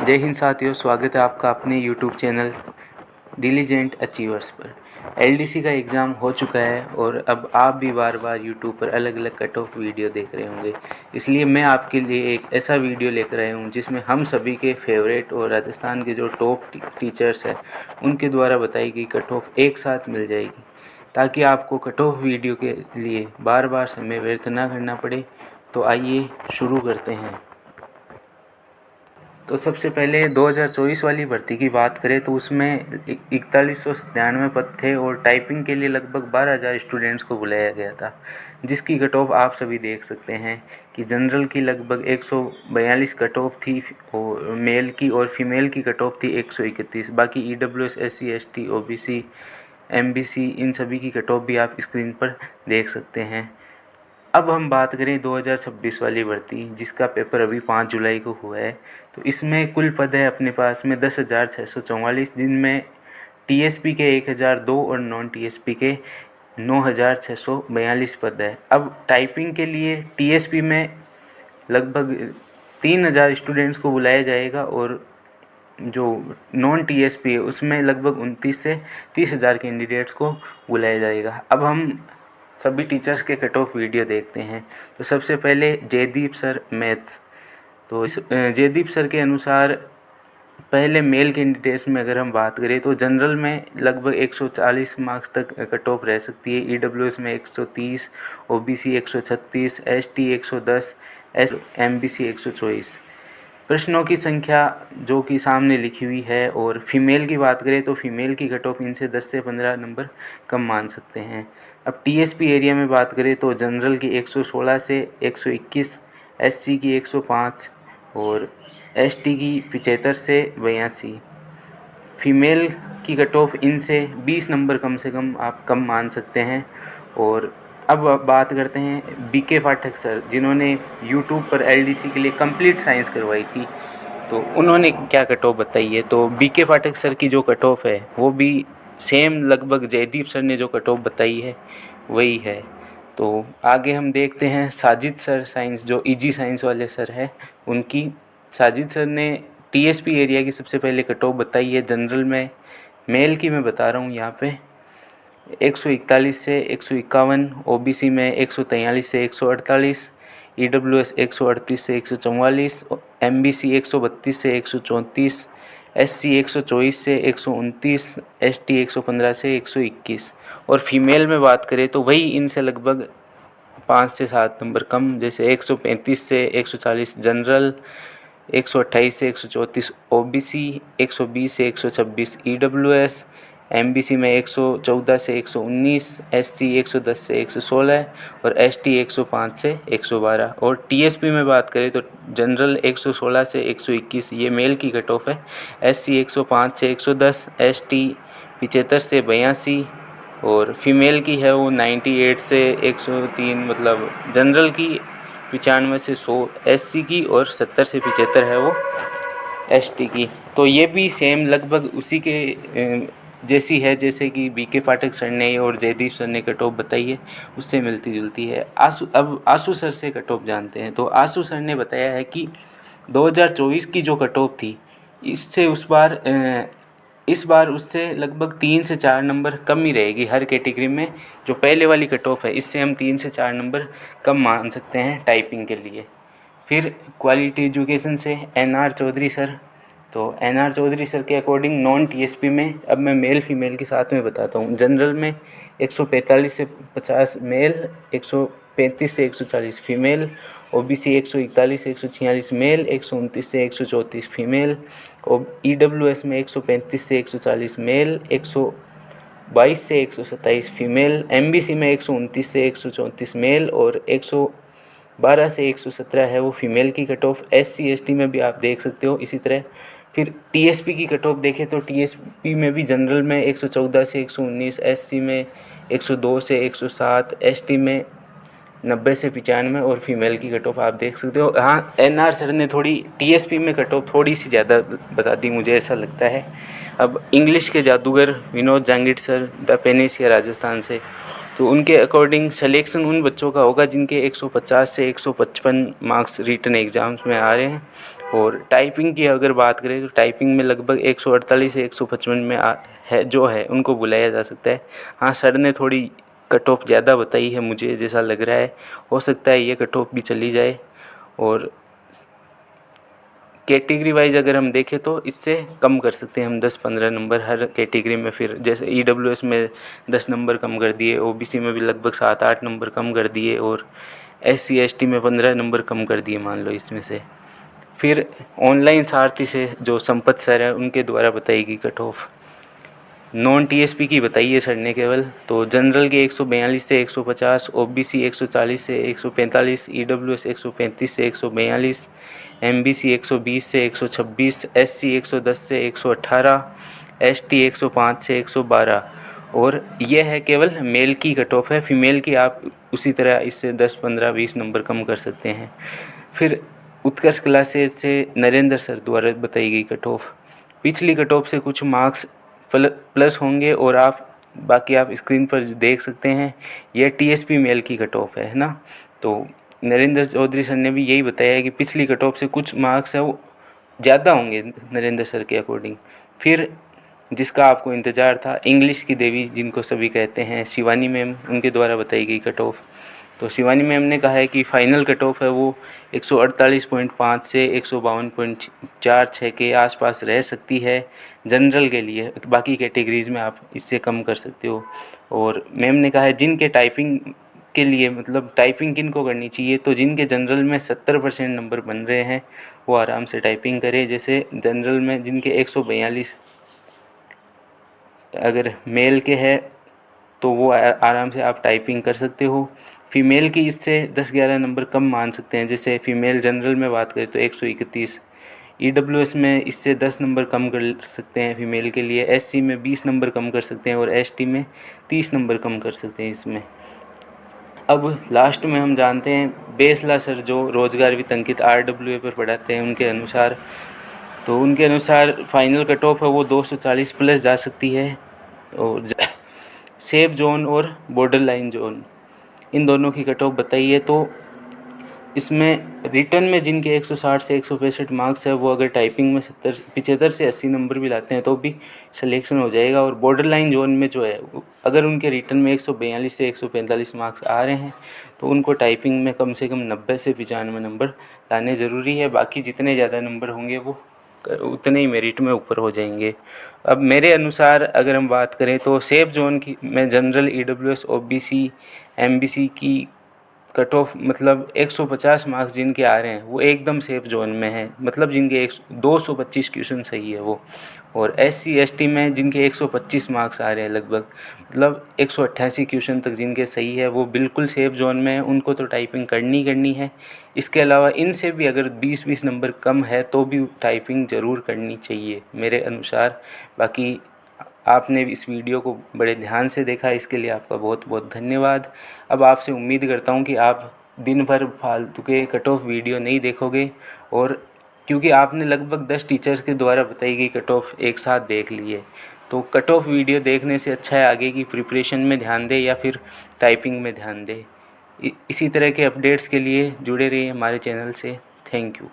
जय हिंद साथियों, स्वागत है आपका अपने YouTube चैनल डिलीजेंट अचीवर्स पर। एलडीसी का एग्ज़ाम हो चुका है और अब आप भी बार बार YouTube पर अलग अलग कट ऑफ वीडियो देख रहे होंगे। इसलिए मैं आपके लिए एक ऐसा वीडियो लेकर आया हूँ जिसमें हम सभी के फेवरेट और राजस्थान के जो टॉप टीचर्स हैं उनके द्वारा बताई गई कट ऑफ एक साथ मिल जाएगी, ताकि आपको कट ऑफ वीडियो के लिए बार बार समय व्यर्थ ना करना पड़े। तो आइए शुरू करते हैं। तो सबसे पहले 2024 वाली भर्ती की बात करें तो उसमें 4197 पद थे और टाइपिंग के लिए लगभग 12,000 स्टूडेंट्स को बुलाया गया था, जिसकी कट ऑफ आप सभी देख सकते हैं कि जनरल की लगभग 142 कट ऑफ थी और मेल की और फीमेल की कट ऑफ थी 131। बाकी EWS, SC, ST, OBC, MBC इन सभी की कट ऑफ भी आप स्क्रीन पर देख सकते हैं। अब हम बात करें 2026 वाली भर्ती, जिसका पेपर अभी 5 जुलाई को हुआ है। तो इसमें कुल पद है अपने पास में 10,644, जिनमें टीएसपी के 1,002 और नॉन टीएसपी के 9,642 पद है। अब टाइपिंग के लिए टीएसपी में लगभग 3,000 स्टूडेंट्स को बुलाया जाएगा और जो नॉन टीएसपी है उसमें लगभग 29 से 30,000 कैंडिडेट्स को बुलाया जाएगा। अब हम सभी टीचर्स के कट ऑफ वीडियो देखते हैं। तो सबसे पहले जयदीप सर मैथ्स। तो इस जयदीप सर के अनुसार पहले मेल कैंडिडेट्स में अगर हम बात करें तो जनरल में लगभग 140 मार्क्स तक कट ऑफ रह सकती है, ईडब्ल्यूएस में 130, ओबीसी 136, एसटी 110, एमबीसी 124। प्रश्नों की संख्या जो कि सामने लिखी हुई है। और फीमेल की बात करें तो फीमेल की कट ऑफ इनसे 10 से 15 नंबर कम मान सकते हैं। अब टीएसपी एरिया में बात करें तो जनरल की 116 से 121, एससी की 105 और एसटी की 75 से 82। फीमेल की कट ऑफ इनसे 20 नंबर कम से कम आप कम मान सकते हैं। और अब बात करते हैं बीके पाठक सर, जिन्होंने यूट्यूब पर एलडीसी के लिए कंप्लीट साइंस करवाई थी। तो उन्होंने क्या कट ऑफ बताई है। तो बीके पाठक सर की जो कट ऑफ है वो भी सेम लगभग जयदीप सर ने जो कट ऑफ बताई है वही है। तो आगे हम देखते हैं साजिद सर साइंस, जो इजी साइंस वाले सर हैं उनकी। साजिद सर ने टीएसपी एरिया की सबसे पहले कट ऑफ बताई है। जनरल में मेल की मैं बता रहा हूँ यहाँ पे 141 से 151, ओबीसी में 143 से 148, ईडब्ल्यूएस 138 से 144, एमबीसी 132 से 134, एससी 124 से 129, एसटी 115 से 121। और फीमेल में बात करें तो वही इनसे लगभग 5 से 7 नंबर कम, जैसे 135 से 140 जनरल, 128 से 134 ओबीसी, 120 से 126 ईडब्ल्यूएस, एमबीसी में 114 से 119, एससी 110 से 116 और एसटी 105 से 112। और टीएसपी में बात करें तो जनरल 116 से 121 ये मेल की कट ऑफ है, एससी 105 से 110, एसटी 75 से 82 और फीमेल की है वो 98 से 103। मतलब जनरल की 95 से 100 एससी की और 70 से 75 है वो एसटी की। तो ये भी सेम लगभग उसी के जैसी है जैसे कि बीके पाठक सर ने और जयदीप सर ने कट ऑफ बताई है, उससे मिलती जुलती है। अब आशु सर से कट ऑफ जानते हैं। तो आशु सर ने बताया है कि 2024 की जो कट ऑफ थी इससे इस बार उससे लगभग 3 से 4 नंबर कम ही रहेगी हर कैटेगरी में। जो पहले वाली कट ऑफ है इससे हम 3 से 4 नंबर कम मान सकते हैं टाइपिंग के लिए। फिर क्वालिटी एजुकेशन से एनआर चौधरी सर। तो एनआर चौधरी सर के अकॉर्डिंग नॉन टीएसपी में, अब मैं मेल फीमेल के साथ में बताता हूँ। जनरल में 145 से 50 मेल, 135 से 140 फीमेल, ओबीसी 141 से 146 मेल, 129 से 134 फीमेल, और ईडब्ल्यूएस में 135 से 140 मेल, 122 से 127 फीमेल, एमबीसी में 129 से 134 मेल और 112 से 117 है वो फीमेल की कट ऑफ। एससी एसटी में भी आप देख सकते हो इसी तरह। फिर टीएसपी की कट ऑफ देखें तो टीएसपी में भी जनरल में 114 से 119, एससी में 102 से 107, एसटी में 90 से 95 और फीमेल की कट ऑफ आप देख सकते हो। हाँ, एनआर सर ने थोड़ी टीएसपी में कट ऑफ थोड़ी सी ज़्यादा बता दी, मुझे ऐसा लगता है। अब इंग्लिश के जादूगर विनोद जांगिड सर, द पेनेसिया राजस्थान से। तो उनके अकॉर्डिंग सिलेक्शन उन बच्चों का होगा जिनके 150 से 155 मार्क्स रिटन एग्ज़ाम्स में आ रहे हैं और टाइपिंग की अगर बात करें तो टाइपिंग में लगभग 148 से 155 में है उनको बुलाया जा सकता है। हाँ, सर ने थोड़ी कट ऑफ ज़्यादा बताई है, मुझे जैसा लग रहा है, हो सकता है ये कट ऑफ भी चली जाए। और कैटेगरी वाइज अगर हम देखें तो इससे कम कर सकते हैं हम 10-15 नंबर हर कैटेगरी में। फिर जैसे EWS में 10 नंबर कम कर दिए, OBC में भी लगभग 7-8 नंबर कम कर दिए, और SC ST में 15 नंबर कम कर दिए मान लो इसमें से। फिर ऑनलाइन सारथी से जो संपत सर है उनके द्वारा बताई गई कट ऑफ नॉन TSP की बताई है सर ने केवल। तो जनरल के 142 से 150, OBC 140 से 145, EWS 135 से 142, MBC 120 से 126, SC 110 से 118, ST 105 से 112। और यह है केवल मेल की कट ऑफ है। फीमेल की आप उसी तरह इससे 10, 15, 20 नंबर कम कर सकते हैं। फिर उत्कर्ष क्लासेस से नरेंद्र सर द्वारा बताई गई कट ऑफ, पिछली कट ऑफ से कुछ मार्क्स प्लस होंगे, और बाकी आप स्क्रीन पर देख सकते हैं यह TSP मेल की कट ऑफ है ना। तो नरेंद्र चौधरी सर ने भी यही बताया है कि पिछली कट ऑफ से कुछ मार्क्स है वो ज़्यादा होंगे नरेंद्र सर के अकॉर्डिंग। फिर जिसका आपको इंतज़ार था, इंग्लिश की देवी जिनको सभी कहते हैं, शिवानी मैम, उनके द्वारा बताई गई कट ऑफ। तो शिवानी मैम ने कहा है कि फ़ाइनल कट ऑफ है वो 148.5 से 152.46 के आसपास रह सकती है जनरल के लिए। बाकी कैटेगरीज़ में आप इससे कम कर सकते हो। और मैम ने कहा है जिनके टाइपिंग के लिए मतलब टाइपिंग किन को करनी चाहिए, तो जिनके जनरल में 70% नंबर बन रहे हैं वो आराम से टाइपिंग करें। जैसे जनरल में जिनके 142 अगर मेल के हैं तो वो आराम से आप टाइपिंग कर सकते हो। फीमेल की इससे 10-11 नंबर कम मान सकते हैं। जैसे फ़ीमेल जनरल में बात करें तो 131, EWS में इससे 10 नंबर कम कर सकते हैं फीमेल के लिए, SC में 20 नंबर कम कर सकते हैं, और ST में 30 नंबर कम कर सकते हैं इसमें। अब लास्ट में हम जानते हैं बेसला सर जो रोजगार वित्त अंकित RWA पर पढ़ाते हैं, उनके अनुसार फाइनल कट ऑफ है वो 240 प्लस जा सकती है। और सेफ जोन और बॉर्डर लाइन जोन इन दोनों की कट ऑफ बताई है। तो इसमें रिटर्न में जिनके 160 से 165 मार्क्स है वो अगर टाइपिंग में 75 से 80 नंबर भी लाते हैं तो भी सिलेक्शन हो जाएगा। और बॉर्डर लाइन जोन में जो है अगर उनके रिटर्न में 142 से 145 मार्क्स आ रहे हैं तो उनको टाइपिंग में कम से कम 90 से 95 नंबर लाने ज़रूरी है। बाकी जितने ज़्यादा नंबर होंगे वो उतने ही मेरिट में ऊपर हो जाएंगे। अब मेरे अनुसार अगर हम बात करें तो सेफ जोन की में जनरल, EWS, OBC, MBC की कट ऑफ मतलब 150 मार्क्स जिनके आ रहे हैं वो एकदम सेफ जोन में है, मतलब जिनके 225 क्वेश्चन सही है वो। और SC ST में जिनके 125 मार्क्स आ रहे हैं लगभग, मतलब 188 क्वेश्चन तक जिनके सही है वो बिल्कुल सेफ जोन में है, उनको तो टाइपिंग करनी है। इसके अलावा इनसे भी अगर 20-20 नंबर कम है तो भी टाइपिंग ज़रूर करनी चाहिए मेरे अनुसार। बाकी आपने इस वीडियो को बड़े ध्यान से देखा, इसके लिए आपका बहुत बहुत धन्यवाद। अब आपसे उम्मीद करता हूँ कि आप दिन भर फालतू के कट ऑफ वीडियो नहीं देखोगे, और क्योंकि आपने लगभग 10 टीचर्स के द्वारा बताई गई कट ऑफ एक साथ देख ली है, तो कट ऑफ वीडियो देखने से अच्छा है आगे की प्रिपरेशन में ध्यान दें या फिर टाइपिंग में ध्यान दें। इसी तरह के अपडेट्स के लिए जुड़े रहिए हमारे चैनल से। Thank you.